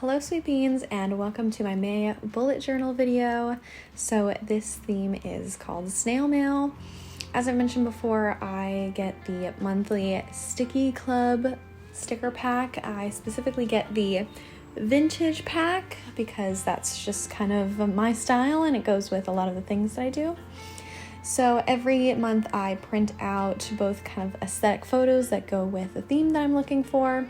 Hello sweet beans and welcome to my May bullet journal video. So this theme is called Snail Mail. As I mentioned before, I get the monthly Sticky Club sticker pack. I specifically get the vintage pack because that's just kind of my style and it goes with a lot of the things that I do. So every month I print out both kind of aesthetic photos that go with the theme that I'm looking for,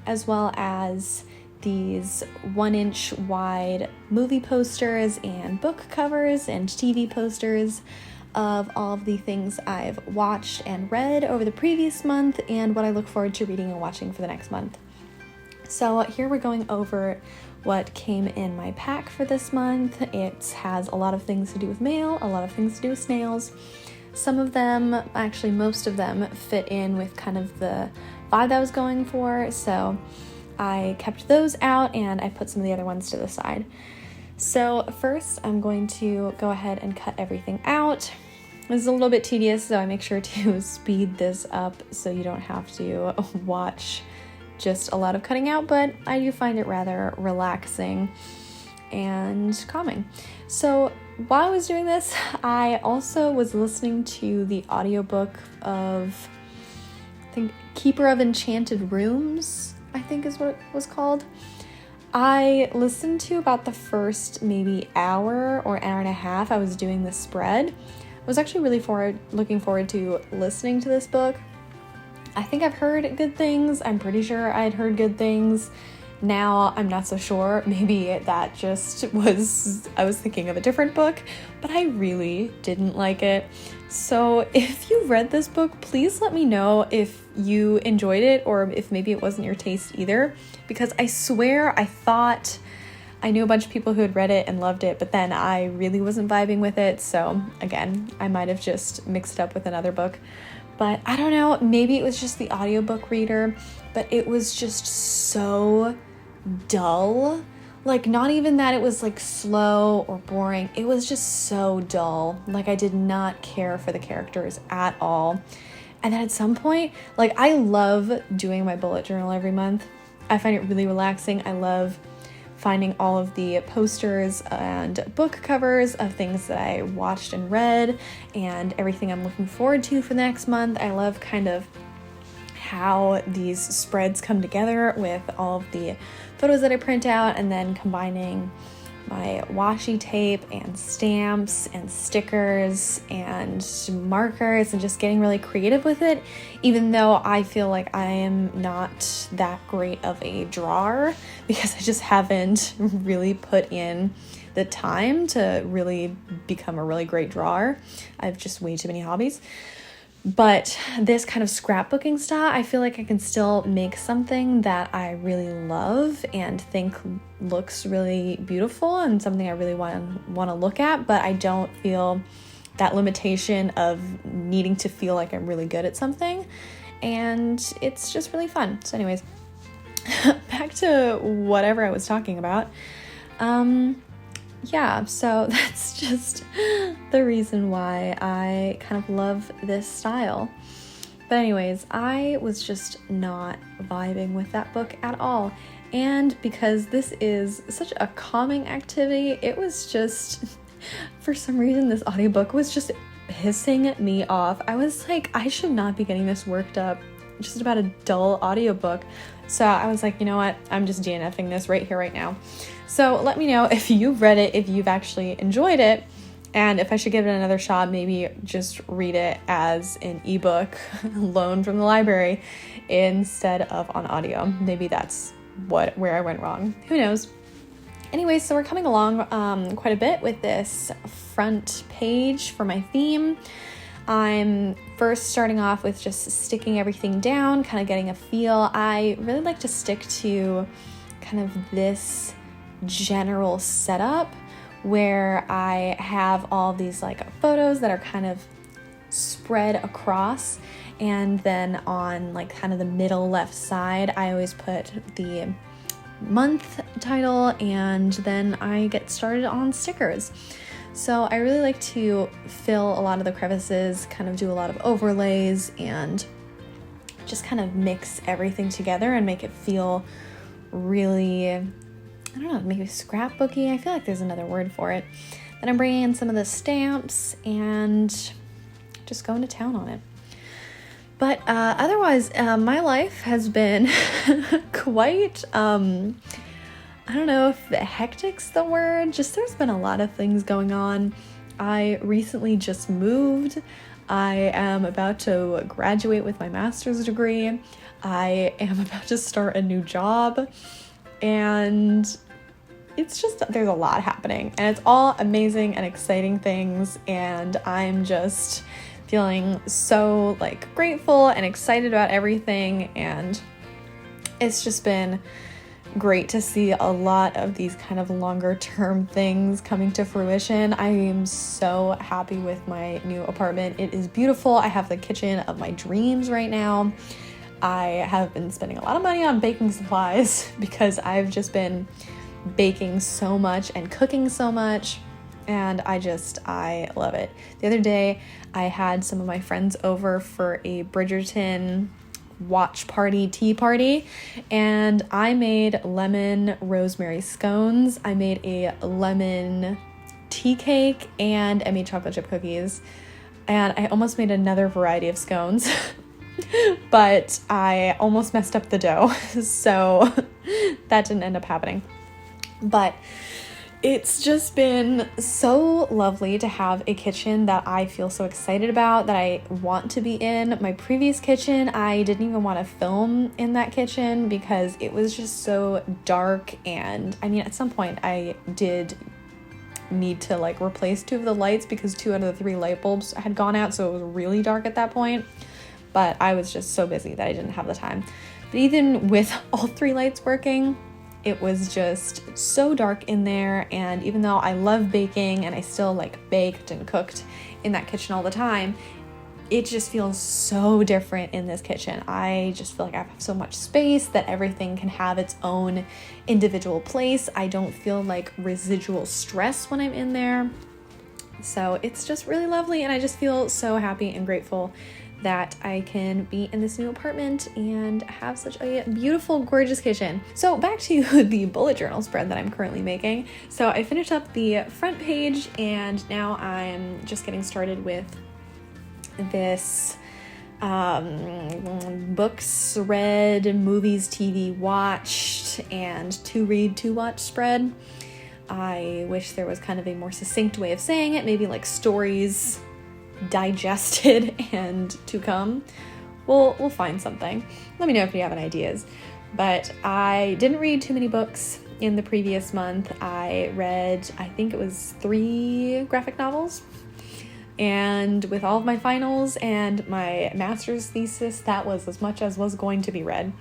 as well as these 1-inch wide movie posters and book covers and TV posters of all of the things I've watched and read over the previous month and what I look forward to reading and watching for the next month. So here we're going over what came in my pack for this month. It has a lot of things to do with mail, a lot of things to do with snails. Some of them, actually most of them, fit in with kind of the vibe I was going for, so I kept those out and I put some of the other ones to the side. So first I'm going to go ahead and cut everything out. This is a little bit tedious, so I make sure to speed this up so you don't have to watch just a lot of cutting out, but I do find it rather relaxing and calming. So while I was doing this, I also was listening to the audiobook of, I think, Keeper of Enchanted Rooms, I think is what it was called. I listened to about the first maybe hour or hour and a half. I was doing the spread. I was actually really looking forward to listening to this book. I think I've heard good things. I'm pretty sure I'd heard good things. Now I'm not so sure. Maybe that just was, I was thinking of a different book, but I really didn't like it. So if you read this book, please let me know if you enjoyed it or if maybe it wasn't your taste either, because I swear I thought I knew a bunch of people who had read it and loved it, but then I really wasn't vibing with it. So again, I might have just mixed it up with another book. But I don't know, maybe it was just the audiobook reader, but it was just so dull. Like, not even that it was like slow or boring, it was just so dull. Like, I did not care for the characters at all. And then at some point, like, I love doing my bullet journal every month. I find it really relaxing. I love finding all of the posters and book covers of things that I watched and read and everything I'm looking forward to for the next month. I love kind of how these spreads come together with all of the photos that I print out and then combining my washi tape and stamps and stickers and markers and just getting really creative with it, even though I feel like I am not that great of a drawer because I just haven't really put in the time to really become a really great drawer. I have just way too many hobbies. But this kind of scrapbooking style, I feel like I can still make something that I really love and think looks really beautiful and something I really want to look at, but I don't feel that limitation of needing to feel like I'm really good at something, and it's just really fun. So anyways, back to whatever I was talking about. Yeah, so that's just the reason why I kind of love this style. But anyways, I was just not vibing with that book at all. And because this is such a calming activity, it was just, for some reason, this audiobook was just pissing me off. I was like, I should not be getting this worked up just about a dull audiobook. So I was like, you know what? I'm just DNFing this right here, right now. So let me know if you've read it, if you've actually enjoyed it, and if I should give it another shot, maybe just read it as an ebook loaned from the library instead of on audio. Maybe that's where I went wrong. Who knows? Anyway, so we're coming along quite a bit with this front page for my theme. I'm first starting off with just sticking everything down, kind of getting a feel. I really like to stick to kind of this general setup where I have all these like photos that are kind of spread across, and then on like kind of the middle left side I always put the month title, and then I get started on stickers. So I really like to fill a lot of the crevices, kind of do a lot of overlays, and just kind of mix everything together and make it feel really I don't know, maybe scrapbooky. I feel like there's another word for it. Then I'm bringing in some of the stamps and just going to town on it. But otherwise, my life has been quite, I don't know if hectic's the word, just there's been a lot of things going on. I recently just moved. I am about to graduate with my master's degree. I am about to start a new job, and it's just, there's a lot happening, and it's all amazing and exciting things, and I'm just feeling so like grateful and excited about everything, and it's just been great to see a lot of these kind of longer term things coming to fruition. I am so happy with my new apartment. It is beautiful. I have the kitchen of my dreams right now. I have been spending a lot of money on baking supplies because I've just been baking so much and cooking so much, and I love it. The other day I had some of my friends over for a Bridgerton watch party, tea party, and I made lemon rosemary scones. I made a lemon tea cake, and I made chocolate chip cookies, and I almost made another variety of scones but I almost messed up the dough, so that didn't end up happening. But it's just been so lovely to have a kitchen that I feel so excited about, that I want to be in. My previous kitchen, I didn't even want to film in that kitchen because it was just so dark, and I mean, at some point I did need to like replace 2 of the lights because 2 out of the 3 light bulbs had gone out, so it was really dark at that point. But I was just so busy that I didn't have the time. But even with all 3 lights working, it was just so dark in there, and even though I love baking and I still like baked and cooked in that kitchen all the time, it just feels so different in this kitchen. I just feel like I have so much space that everything can have its own individual place. I don't feel like residual stress when I'm in there. So it's just really lovely, and I just feel so happy and grateful that I can be in this new apartment and have such a beautiful, gorgeous kitchen. So back to the bullet journal spread that I'm currently making. So I finished up the front page, and now I'm just getting started with this books read, movies, TV watched, and to read, to watch spread. I wish there was kind of a more succinct way of saying it, maybe like stories digested and to come. We'll find something. Let me know if you have any ideas. But I didn't read too many books in the previous month. I read, I think it was 3 graphic novels. And with all of my finals and my master's thesis, that was as much as was going to be read.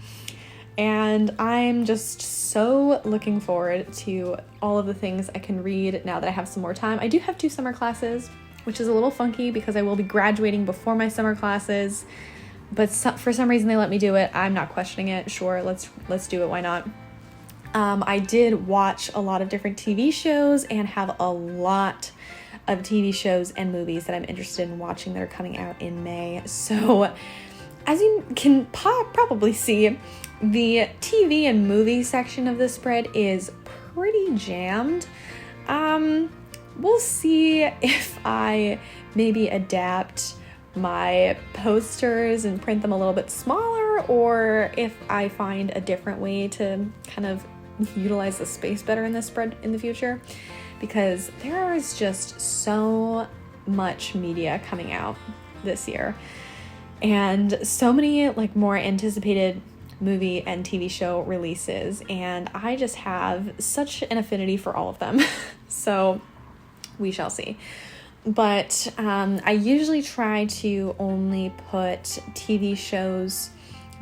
And I'm just so looking forward to all of the things I can read now that I have some more time. I do have 2 summer classes, which is a little funky because I will be graduating before my summer classes, but for some reason they let me do it. I'm not questioning it. Sure, let's do it. Why not? I did watch a lot of different TV shows and have a lot of TV shows and movies that I'm interested in watching that are coming out in May. So as you can probably see, the TV and movie section of this spread is pretty jammed. We'll see if I maybe adapt my posters and print them a little bit smaller, or if I find a different way to kind of utilize the space better in this spread in the future, because there is just so much media coming out this year, and so many like more anticipated movie and TV show releases, and I just have such an affinity for all of them. So we shall see. But I usually try to only put TV shows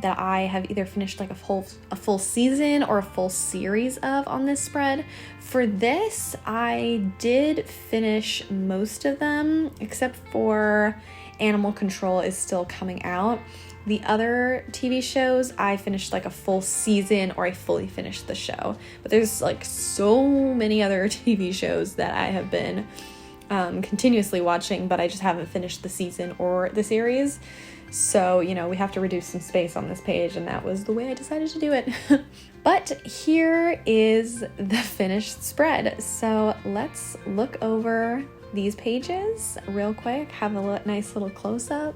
that I have either finished like a full season or a full series of on this spread. For this, I did finish most of them, except for Animal Control is still coming out. The other TV shows, I finished like a full season or I fully finished the show. But there's like so many other TV shows that I have been continuously watching, but I just haven't finished the season or the series. So, you know, we have to reduce some space on this page, and that was the way I decided to do it. But here is the finished spread. So let's look over these pages real quick, have a nice little close-up,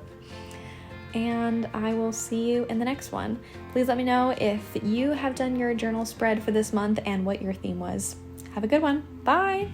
and I will see you in the next one. Please let me know if you have done your journal spread for this month and what your theme was. Have a good one. Bye!